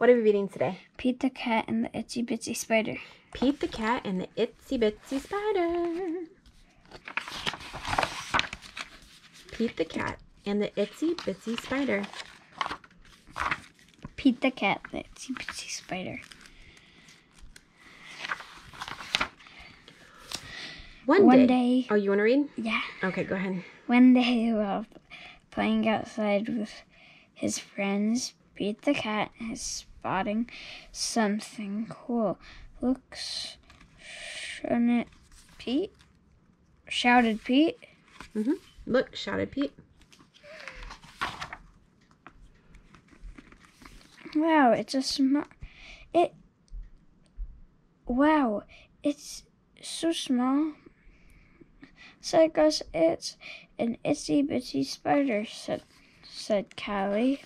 What are we reading today? Pete the Cat and the Itsy Bitsy Spider. Pete the Cat and the Itsy Bitsy Spider. Pete the Cat and the Itsy Bitsy Spider. Pete the Cat, the Itsy Bitsy Spider. One day. Oh, you want to read? Yeah. Okay, go ahead. One day while playing outside with his friends, Pete the Cat is spotting something cool. Looks, shouldn't it, Pete? Shouted Pete. Look, shouted Pete. Wow, it's so small. So Gus, it's an itsy bitsy spider, said Callie.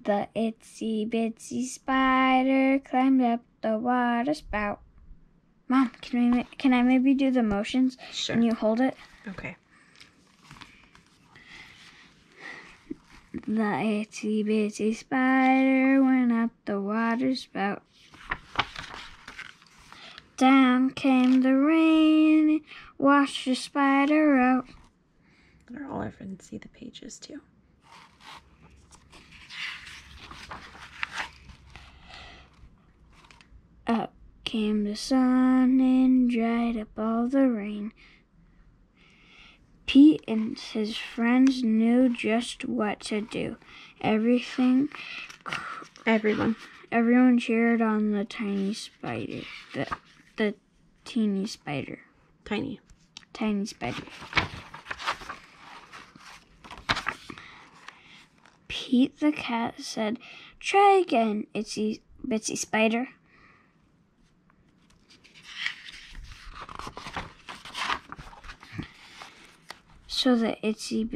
The itsy bitsy spider climbed up the water spout. Mom, can I maybe do the motions? Sure. And you hold it? Okay. The itsy bitsy spider went up the water spout. Down came the rain, washed the spider out. Let all our friends see the pages too. Up came the sun and dried up all the rain. Pete and his friends knew just what to do. Everyone cheered on the tiny spider. The teeny spider. Tiny spider. Pete the Cat said, "Try again, Itsy Bitsy Spider." So the itsy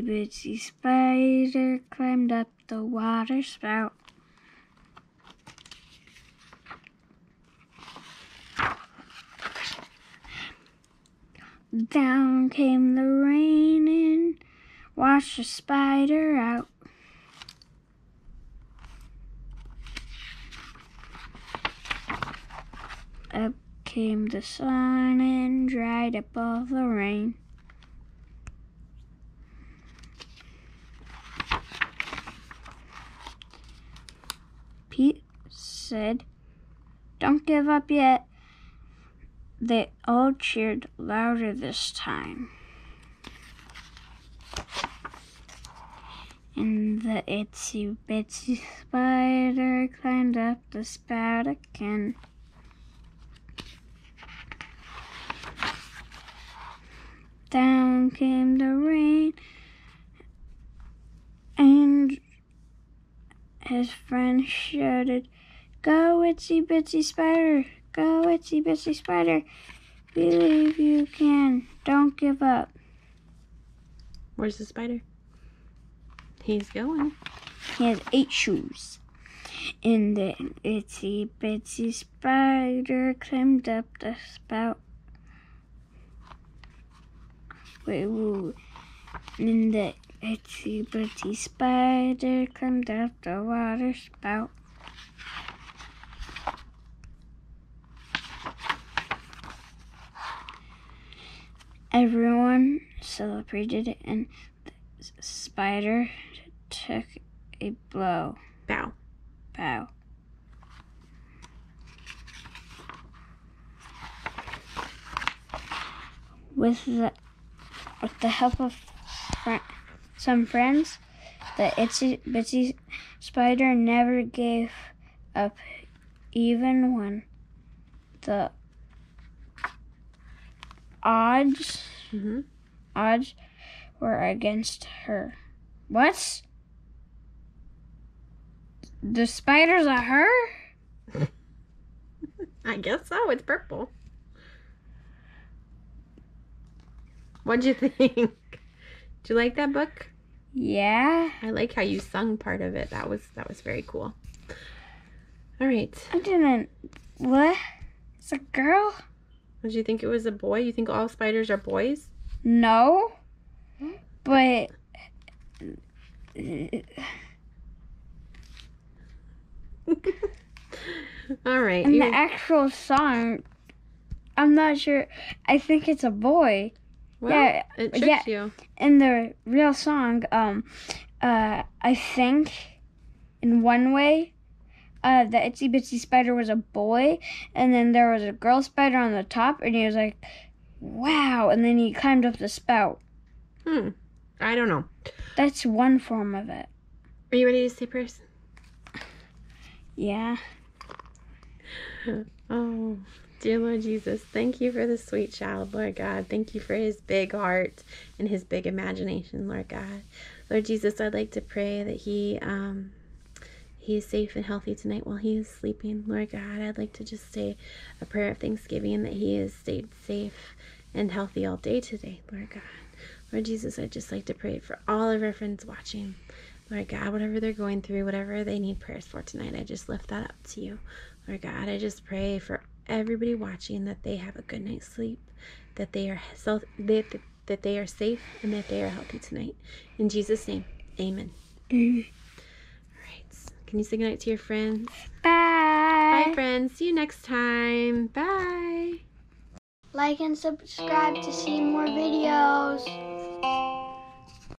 bitsy spider climbed up the water spout. Down came the rain and washed the spider out. Up came the sun and dried up all the rain. Pete said, "Don't give up yet." They all cheered louder this time. And the itsy bitsy spider climbed up the spout again. Down came the rain, and his friend shouted, "Go, Itsy Bitsy Spider! Go, Itsy Bitsy Spider! Believe you can! Don't give up!" Where's the spider? He's going. He has 8 shoes. And the Itsy Bitsy Spider climbed up the spout. And the Itsy Bitsy Spider climbed up the water spout. Everyone celebrated, and the spider took a bow. With the help of some friends, the Itsy Bitsy Spider never gave up, even when the odds were against her. What? The spider's a her? I guess so. It's purple. What'd you think? Did you like that book? Yeah. I like how you sung part of it. That was very cool. All right. I didn't. What? It's a girl? Did you think it was a boy? You think all spiders are boys? No. But All right. in the actual song, I'm not sure. I think it's a boy. Well, yeah, it tricks you. In the real song, I think in one way, the Itsy Bitsy Spider was a boy, and then there was a girl spider on the top, and he was like, wow, and then he climbed up the spout. I don't know. That's one form of it. Are you ready to say prayers? Yeah. Oh, dear Lord Jesus, thank you for the sweet child, Lord God. Thank you for his big heart and his big imagination, Lord God. Lord Jesus, I'd like to pray that he is safe and healthy tonight while he is sleeping. Lord God, I'd like to just say a prayer of thanksgiving that he has stayed safe and healthy all day today, Lord God. Lord Jesus, I'd just like to pray for all of our friends watching. Lord God, whatever they're going through, whatever they need prayers for tonight, I just lift that up to you. Lord God, I just pray for everybody watching that they have a good night's sleep, that they are that they are safe, and that they are healthy tonight. In Jesus' name, amen. All right. Can you say goodnight to your friends? Bye. Bye, friends. See you next time. Bye. Like and subscribe to see more videos.